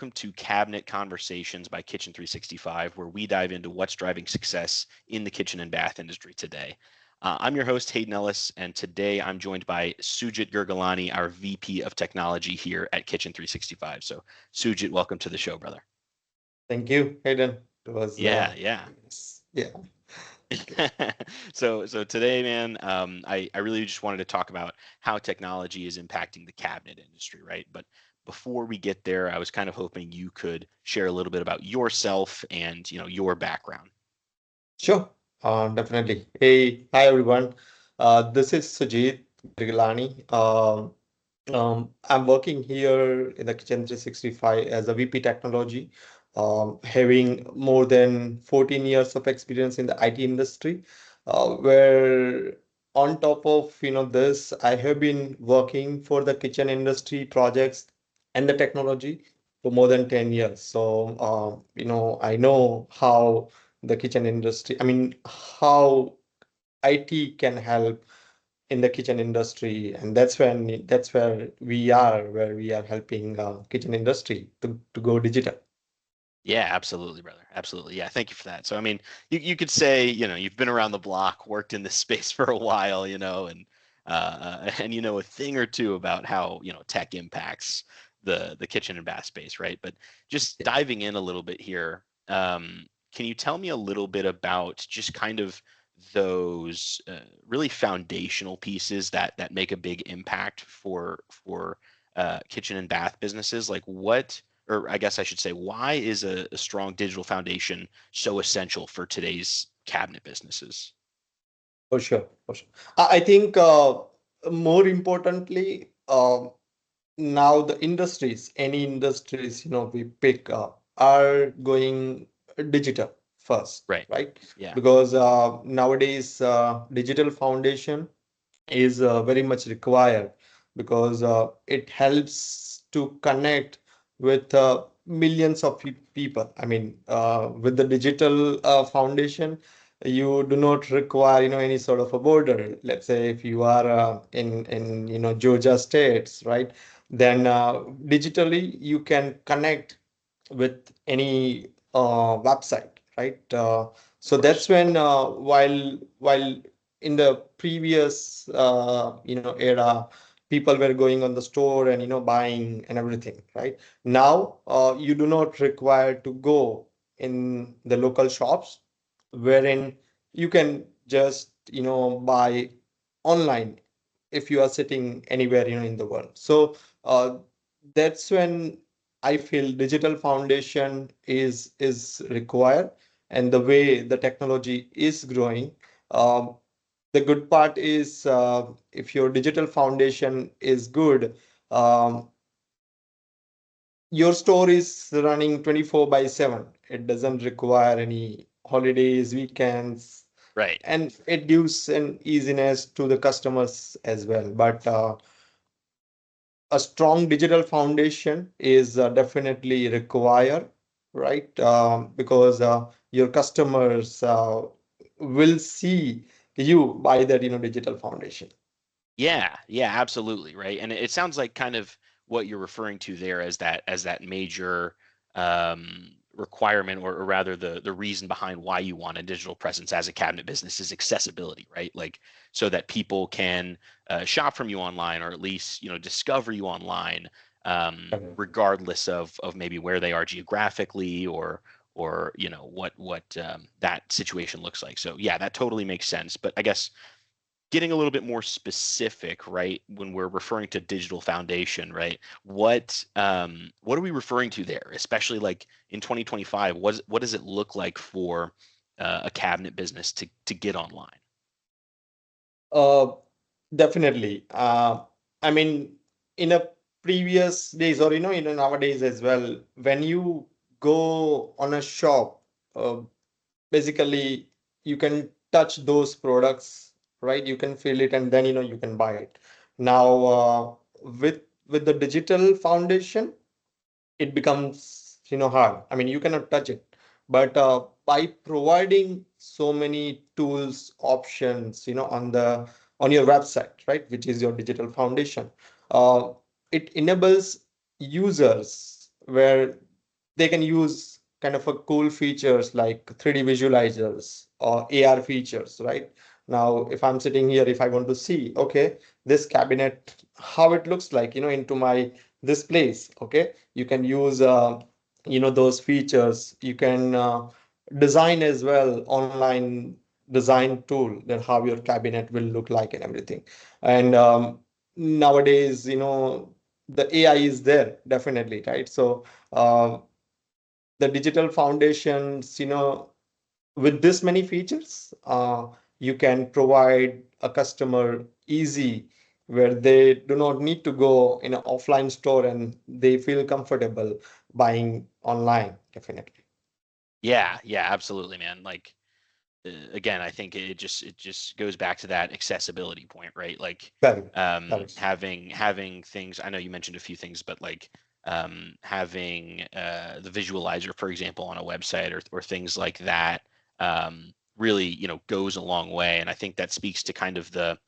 welcome to Cabinet Conversations by Kitchen 365, where we dive into what's driving success in the kitchen and bath industry today. I'm your host, Haydn Ellis, and today I'm joined by Sujit Girgilani, our VP of Technology here at Kitchen 365. So, Sujit, welcome to the show, brother. Thank you, Hayden. It was Yeah, yeah. yeah. So today, man, I really just wanted to talk about how technology is impacting the cabinet industry, right? But before we get there, I was kind of hoping you could share a little bit about yourself and your background. Sure, definitely. Hey, hi everyone. This is Sujit Girgilani. I'm working here in the Kitchen 365 as a VP technology, having more than 14 years of experience in the IT industry, where on top of this, I have been working for the kitchen industry projects and the technology for more than 10 years. So, I know how the kitchen industry, I mean, how IT can help in the kitchen industry, and that's where we are helping kitchen industry to go digital. Yeah, absolutely, brother. Absolutely. Yeah, thank you for that. So, I mean, you could say, you've been around the block, worked in this space for a while, and you know a thing or two about how, tech impacts the kitchen and bath space, right? But just Yeah. diving in a little bit here, can you tell me a little bit about just kind of those really foundational pieces that make a big impact for kitchen and bath businesses? Like what, or I guess I should say, why is a strong digital foundation so essential for today's cabinet businesses? For sure, for sure. I think more importantly, now the industries, any industries, we pick up are going digital first, Right. right? Yeah. Because nowadays, digital foundation is very much required because it helps to connect with millions of people. I mean, with the digital foundation, you do not require any sort of a border. Let's say if you are in Georgia states, right? Then digitally you can connect with any website, right? So Of that's course. when while in the previous era, people were going on the store and buying and everything, right? Now you do not require to go in the local shops, wherein you can just buy online if you are sitting anywhere in the world. So that's when I feel digital foundation is required, and the way the technology is growing. um, the good part is if your digital foundation is good, um, your store is running 24 by 7. It doesn't require any holidays, weekends, Right. and it gives an easiness to the customers as well. But a strong digital foundation is definitely required, right? Because your customers will see you by that digital foundation. Yeah, yeah, absolutely, right. And it sounds like kind of what you're referring to there as that major requirement, or rather the reason behind why you want a digital presence as a cabinet business is accessibility, right? Like so that people can shop from you online, or at least discover you online, regardless of maybe where they are geographically, or what that situation looks like. So yeah, that totally makes sense. But I guess getting a little bit more specific, right? When we're referring to digital foundation, right? What are we referring to there? Especially like in 2025, what does it look like for a cabinet business to get online? Uh, Definitely. I mean, in a previous days, or in a nowadays as well, when you go on a shop, basically you can touch those products, right? You can feel it, and then you can buy it. Now, with the digital foundation, it becomes hard. I mean, you cannot touch it, but by providing so many tools, options, on your website, right, which is your digital foundation, uh, it enables users where they can use kind of a cool features like 3D visualizers or AR features, right? Now, if I'm sitting here, if I want to see, okay, this cabinet, how it looks like, into my this place, okay, you can use, those features. You can design as well, online design tool that how your cabinet will look like and everything. And nowadays, the AI is there definitely, right? So the digital foundations, with this many features, you can provide a customer easy where they do not need to go in an offline store and they feel comfortable buying online, definitely. Yeah, yeah, absolutely, man. Like again, I think it just goes back to that accessibility point, right? Like Correct. Correct. having things. I know you mentioned a few things, but like having the visualizer, for example, on a website or things like that, really goes a long way. And I think that speaks to kind of the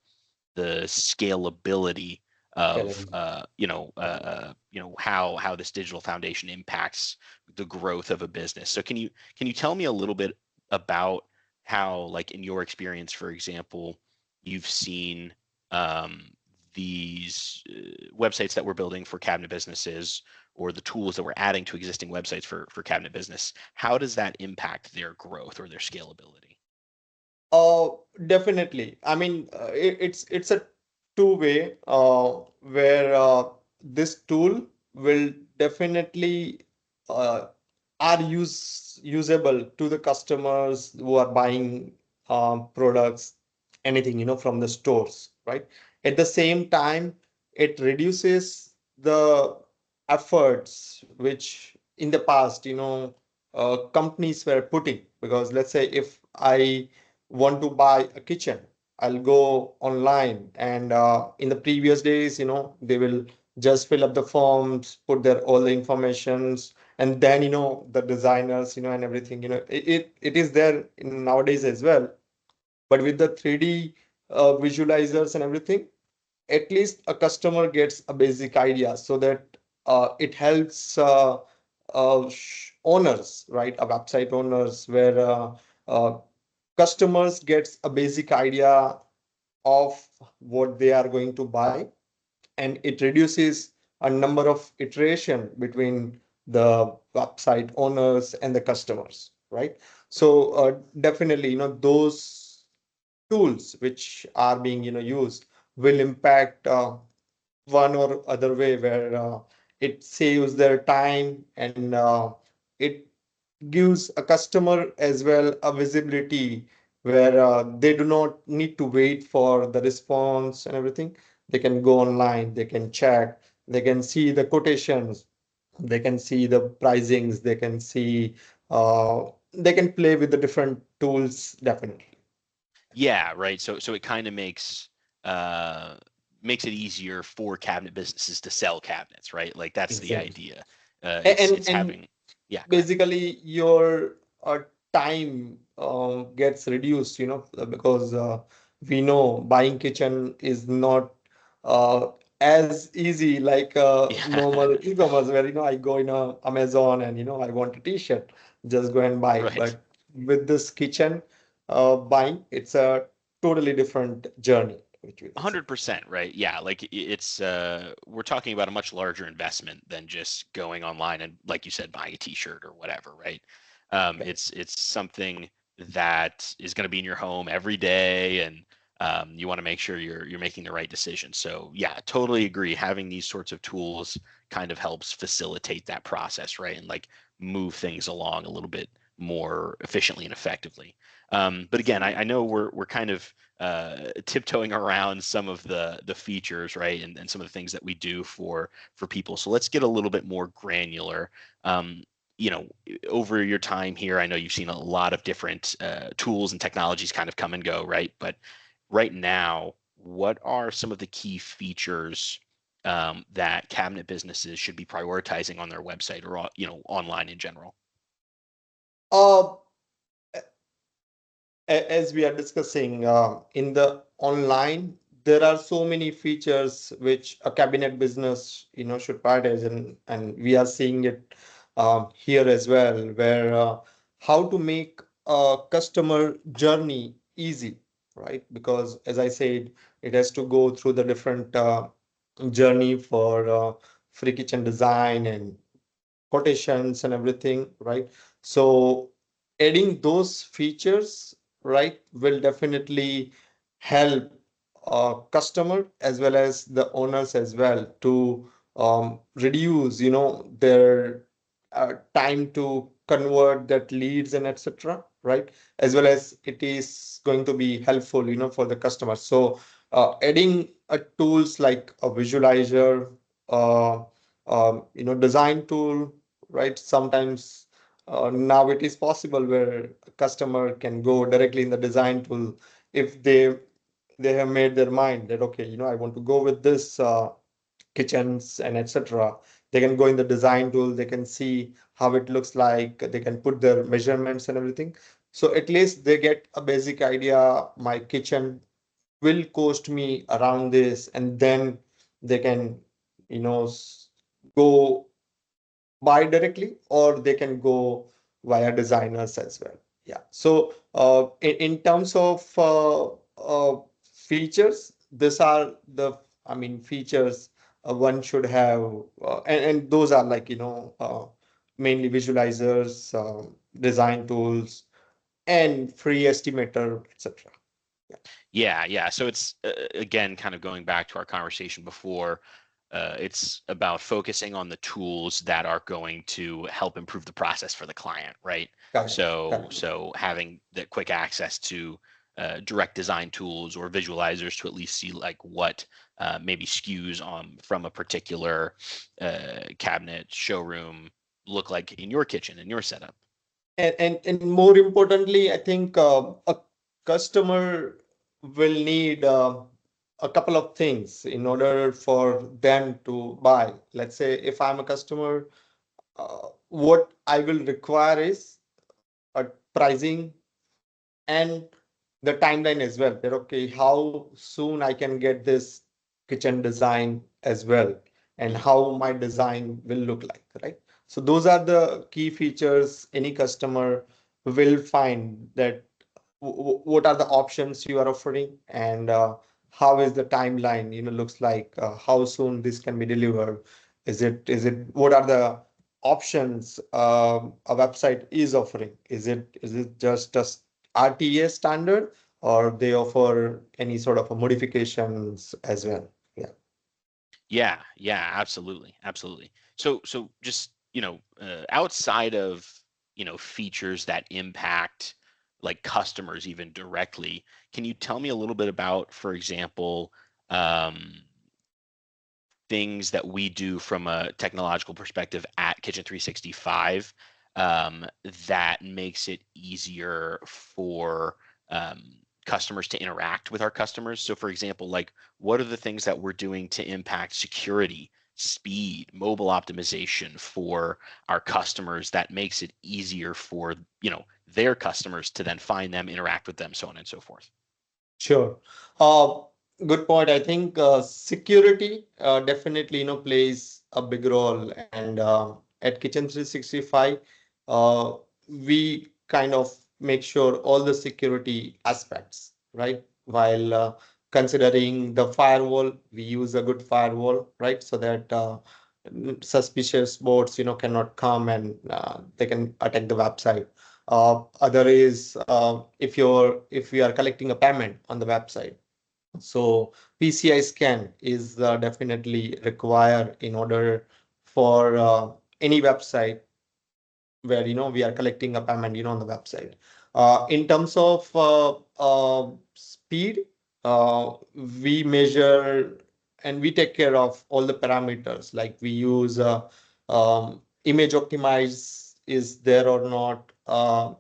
scalability of Correct. how this digital foundation impacts the growth of a business. So can you tell me a little bit about how, like in your experience, for example, you've seen um, these websites that we're building for cabinet businesses or the tools that we're adding to existing websites for cabinet business? How does that impact their growth or their scalability? Definitely. I mean, it's a two-way, where this tool will definitely uh, are usable to the customers who are buying products, anything, from the stores, right? At the same time, it reduces the efforts which in the past, companies were putting. Because let's say if I want to buy a kitchen, I'll go online, and in the previous days, they will just fill up the forms, put their all the informations, and then the designers, and everything, it is there in nowadays as well. But with the 3D visualizers and everything, at least a customer gets a basic idea, so that it helps owners, right, a website owners, where uh, customers gets a basic idea of what they are going to buy, and it reduces a number of iteration between the website owners and the customers, right? So definitely, those tools which are being used will impact one or other way, where it saves their time, and it gives a customer as well a visibility where they do not need to wait for the response and everything. They can go online, they can check, they can see the quotations, they can see the pricings, they can play with the different tools, definitely. Yeah, right. So it kind of uh makes it easier for cabinet businesses to sell cabinets, right? Like that's the Exactly. idea. And It's having, yeah, go ahead. basically your time gets reduced, because we know buying kitchen is not uh, as easy like Yeah, normal e-commerce, where I go in Amazon and I want a t-shirt, just go and buy it. right. But with this kitchen buying, it's a totally different journey, which we can say. 100%, right? Yeah, like it's we're talking about a much larger investment than just going online and, like you said, buying a t-shirt or whatever, right? Okay. It's something that is going to be in your home every day, and you want to make sure you're making the right decision. So yeah, totally agree. Having these sorts of tools kind of helps facilitate that process, right? And like move things along a little bit more efficiently and effectively. But again, I know we're kind of tiptoeing around some of the features, right, and some of the things that we do for people. So let's get a little bit more granular. Um, Over your time here, I know you've seen a lot of different tools and technologies kind of come and go, right? But right now, what are some of the key features that cabinet businesses should be prioritizing on their website or online in general? uh, as we are discussing in the online, there are so many features which a cabinet business should prioritize, and we are seeing it here as well, where how to make a customer journey easy, right? Because as I said, it has to go through the different journey for free kitchen design and quotations and everything, right? So adding those features, right, will definitely help customer as well as the owners as well to reduce, their time to convert that leads and etc. Right, as well as it is going to be helpful, for the customer. So adding tools like a visualizer, uh, design tool, right? Sometimes now it is possible where a customer can go directly in the design tool if they have made their mind that okay, I want to go with this kitchens and etc. They can go in the design tool, they can see how it looks like, they can put their measurements and everything. So at least they get a basic idea, my kitchen will cost me around this, and then they can you know s- go buy directly, or they can go via designers as well. Yeah. So in terms of features, these are the, I mean, features one should have, and those are like, mainly visualizers, design tools, and free estimator, etc. Yeah. Yeah. So it's again kind of going back to our conversation before. It's about focusing on the tools that are going to help improve the process for the client, right? Correct. So having that quick access to direct design tools or visualizers to at least see like what maybe SKUs from a particular cabinet showroom look like in your kitchen, in your setup. And more importantly, I think a customer will need a couple of things in order for them to buy. Let's say if I'm a customer, what I will require is a pricing and the timeline as well. That okay, how soon I can get this kitchen design as well, and Mhm. how my design will look like, right? So those are the key features any customer will find, that what are the options you are offering, and how is the timeline, looks like, how soon this can be delivered. Is it what are the options a website is offering? Is it just a RTS standard, or they offer any sort of a modifications as well? Yeah. Yeah, absolutely. So just, outside of, features that impact like customers even directly, can you tell me a little bit about, for example, um, things that we do from a technological perspective at Kitchen 365 that makes it easier for um, customers to interact with our customers. So, for example, like what are the things that we're doing to impact security, speed, mobile optimization for our customers that makes it easier for their customers to then find them, interact with them, so on and so forth. Sure. Uh, Good point. I think security definitely, plays a big role. And at Kitchen 365, uh, we kind of make sure all the security aspects, right? While considering the firewall, we use a good firewall, right? So that suspicious bots, cannot come and they can attack the website. Other is if we are collecting a payment on the website, so PCI scan is definitely required in order for any website where we are collecting a payment on the website. In terms of speed, we measure and we take care of all the parameters, like we use image optimize is there or not,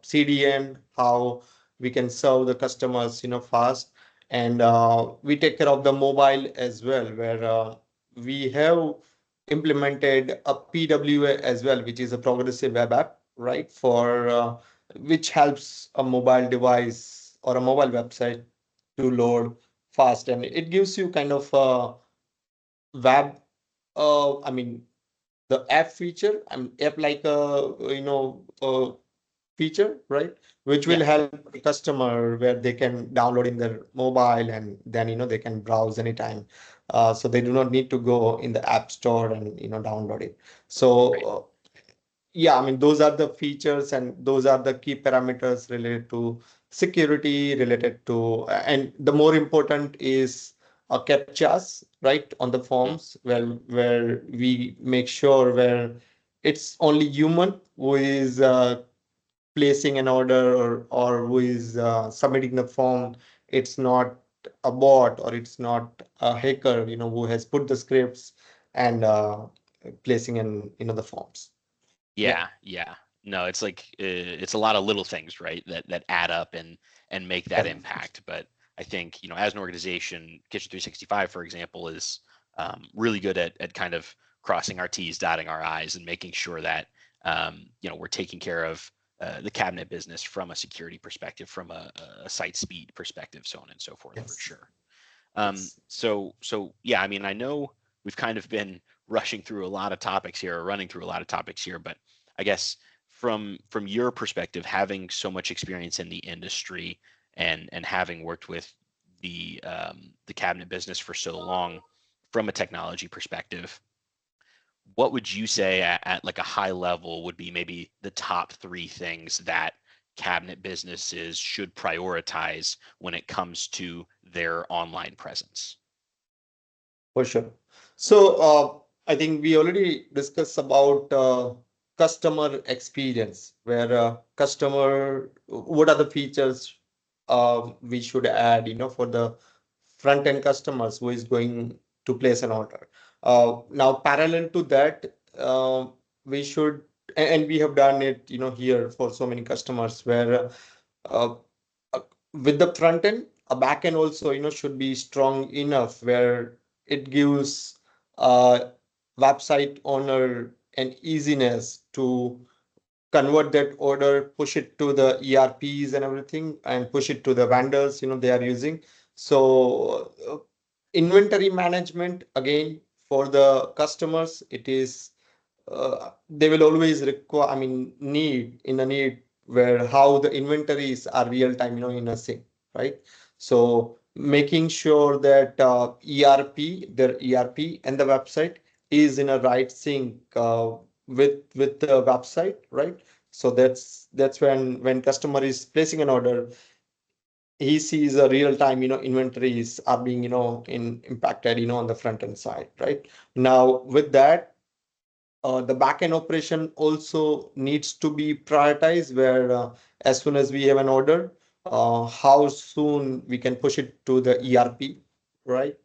CDN, how we can serve the customers fast, and we take care of the mobile as well, where we have implemented a PWA as well, which is a progressive web app, right? For which helps a mobile device or a mobile website to load fast, and it gives you kind of a web, I mean, the app feature, app like a feature, right? Which will Yeah, help the customer where they can download in their mobile and then they can browse anytime. So they do not need to go in the app store and download it. right. So yeah, those are the features and those are the key parameters related to security, related to, and the more important is captchas, right, on the Mm. forms where we make sure where it's only human who is placing an order or who is submitting the form. It's not a bot or it's not a hacker, who has put the scripts and placing in the forms. Yeah. Yeah, yeah. No, it's like it's a lot of little things, right? That add up and make that Yeah. impact. But I think, as an organization, Kitchen 365, for example, is really good at kind of crossing our T's, dotting our I's, and making sure that we're taking care of the cabinet business from a security perspective, from a site speed perspective, so on and so forth, for Yes. sure. Yes. So yeah, I know we've kind of been rushing through a lot of topics here, or running through a lot of topics here, but I guess from your perspective, having so much experience in the industry and having worked with the cabinet business for so long, from a technology perspective, what would you say at like a high level would be maybe the top three things that cabinet businesses should prioritize when it comes to their online presence? For sure. So I think we already discussed about customer experience, where customer, what are the features we should add, for the front end customers who is going to place an order. Now, parallel to that, we should, and we have done it, here for so many customers where uh, uh, with the front end, a back end also should be strong enough where it gives website owner an easiness to convert that order, push it to the ERPs and everything, and push it to the vendors they are using. So inventory management, again, for the customers, it is they will always require, need where how the inventories are real time, in a sync, right? So making sure that their ERP and the website is in a right sync with the website, right? So that's when customer is placing an order, he sees a real time, inventories are being, impacted, on the front end side, right? Now with that, the backend operation also needs to be prioritized where as soon as we have an order, how soon we can push it to the ERP, right?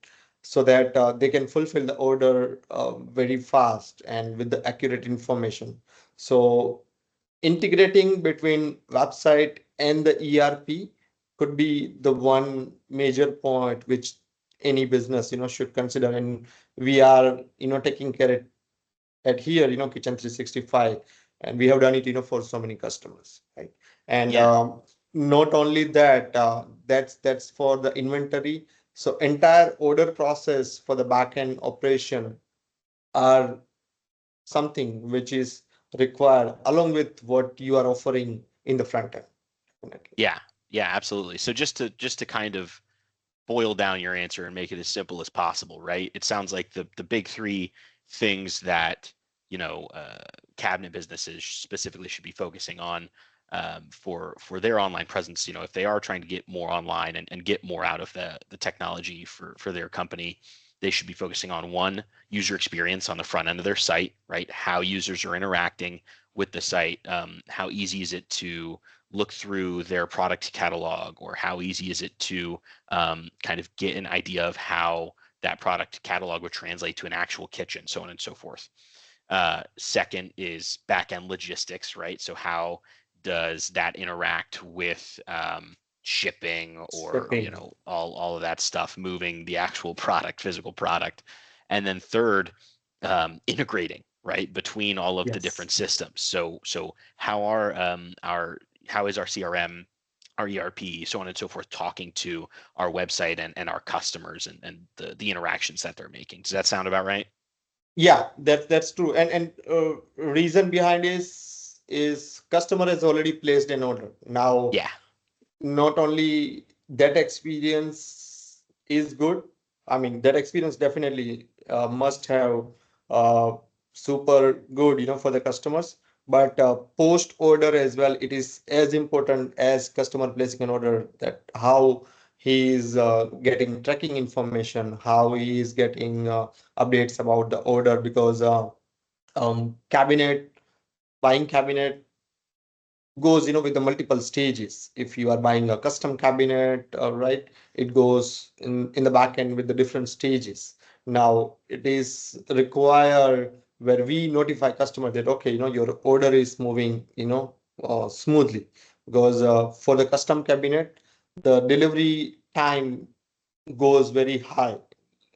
So that they can fulfill the order very fast and with the accurate information. So integrating between website and the ERP could be the one major point which any business should consider, and we are taking care at here, Kitchen 365, and we have done it, for so many customers, right? And Yeah. not only that, that's for the inventory. So entire order process for the backend operation are something which is required along with what you are offering in the front end, definitely. Yeah, yeah, absolutely. So just to kind of boil down your answer and make it as simple as possible, right? It sounds like the big three things that cabinet businesses specifically should be focusing on for their online presence. If they are trying to get more online and get more out of the technology for their company, they should be focusing on one, user experience on the front end of their site, right? How users are interacting with the site. How easy is it to look through their product catalog, or how easy is it to kind of get an idea of how that product catalog would translate to an actual kitchen, so on and so forth. Second is back end logistics, right? So how does that interact with shipping, or Shipping. all of that stuff, moving the actual product, physical product. And then third, integrating, right, between all of the Yes. different systems. So how are how is our CRM, our ERP, so on and so forth, talking to our website and our customers, and the interactions that they're making? Does that sound about right? Yeah, that's true. And reason behind is customer has already placed an order. Now, Yeah, not only that experience is good, I mean that experience definitely must have super good, for the customers. But post order as well, it is as important as customer placing an order, that how he is getting tracking information, how he is getting updates about the order, because cabinet buying cabinet goes, with the multiple stages. If you are buying a custom cabinet, right, it goes in the back end with the different stages. Now it is require where we notify customer that, okay, your order is moving, smoothly, because for the custom cabinet, the delivery time goes very high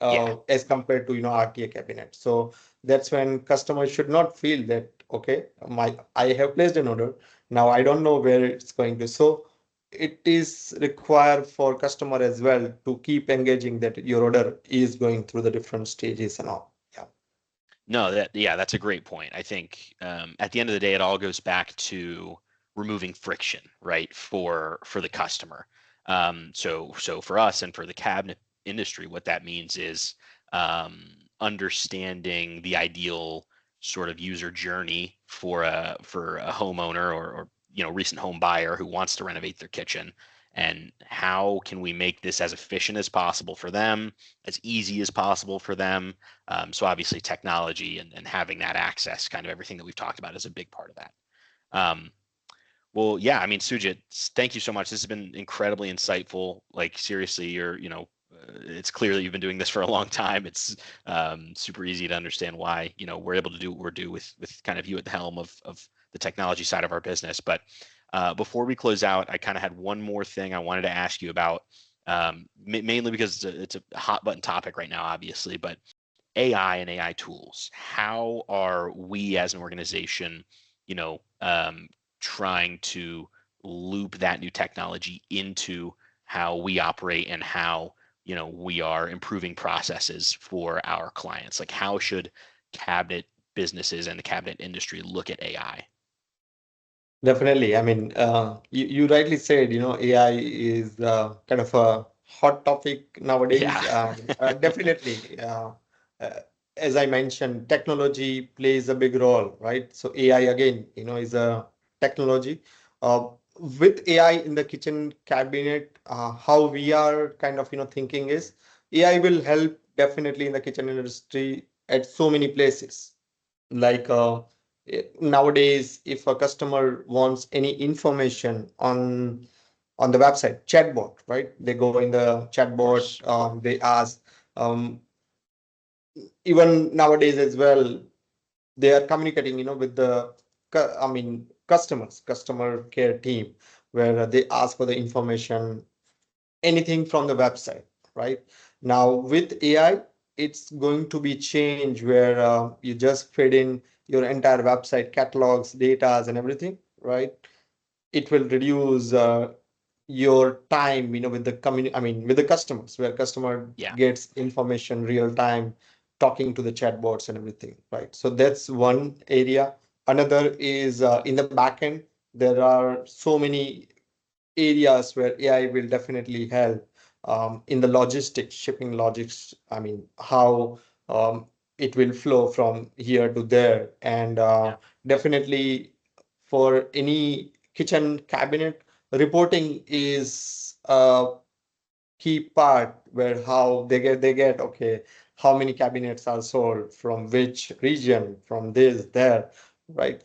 yeah. as compared to, RTA cabinet. So that's when customers should not feel that, okay, my I have placed an order, now I don't know where it's going to. So it is required for customer as well to keep engaging that your order is going through the different stages and all. Yeah, No, that's a great point. I think at the end of the day, it all goes back to removing friction, right, for the customer. So for us and for the cabinet industry, what that means is understanding the ideal sort of user journey for a homeowner or recent home buyer who wants to renovate their kitchen, and how can we make this as efficient as possible for them, as easy as possible for them. So obviously technology and having that access, kind of everything that we've talked about, is a big part of that. Um, well, yeah, I mean, Sujit, thank you so much. This has been incredibly insightful. Like seriously, it's clear that you've been doing this for a long time. It's super easy to understand why, we're able to do what we're do with kind of you at the helm of the technology side of our business. But before we close out, I kind of had one more thing I wanted to ask you about, mainly because it's a hot button topic right now, obviously, but AI and AI tools. How are we as an organization, you know, um, trying to loop that new technology into how we operate and how, we are improving processes for our clients? Like, how should cabinet businesses and the cabinet industry look at AI? definitely. I mean, you rightly said, AI is kind of a hot topic Yeah. nowadays. Definitely. Uh, as I mentioned, technology plays a big role, right? So AI again, is a technology. Uh, with AI in the kitchen cabinet, how we are kind of, thinking is AI will help definitely in the kitchen industry at so many places. Like nowadays, if a customer wants any information on the website chatbot, right, they go in the Of chatbot, course. they ask, um, even nowadays as well, they are communicating, with the I mean customer care team, where they ask for the information, anything from the website, right? Now with AI, it's going to be changed where you just feed in your entire website catalogs, datas, and everything, right? It will reduce your time, with the with the customers, where customer Yeah. gets information real time, talking to the chatbots and everything, right? So that's one area. Another is in the backend. There are so many areas where AI will definitely help in the logistics, shipping logistics. I mean, how it will flow from here to there, and Yeah. definitely for any kitchen cabinet, reporting is a key part, where how they get, okay, how many cabinets are sold from which region, from this there, right?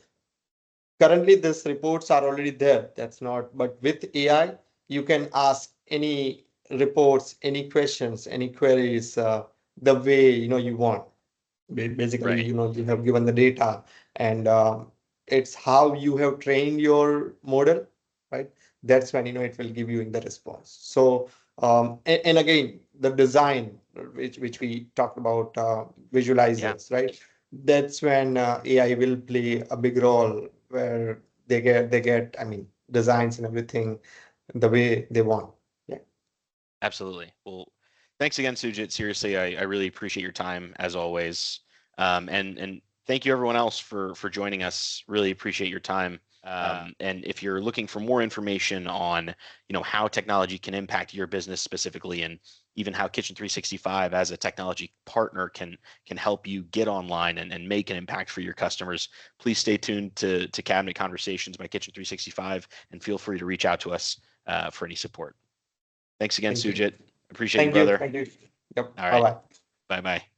Currently these reports are already there, that's not, but with AI you can ask any reports, any questions, any queries, the way you want. Basically, Right. you have given the data, and it's how you have trained your model, right? That's when it will give you in the response. So and again, the design, which we talked about, Yeah. visualizers, right? That's when AI will play a big role, where they get, I mean, designs and everything the way they want. Yeah. Absolutely. Well, thanks again, Sujit. Seriously, I really appreciate your time as always. And thank you everyone else for joining us. Really appreciate your time. And if you're looking for more information on, how technology can impact your business specifically, and even how Kitchen 365 as a technology partner can help you get online and make an impact for your customers, please stay tuned to Cabinet Conversations by Kitchen 365, and feel free to reach out to us for any support. Thanks again, Thank you. Sujit. Appreciate you, Thank you. brother. Thank you. Yep. All right. Bye-bye. Bye-bye.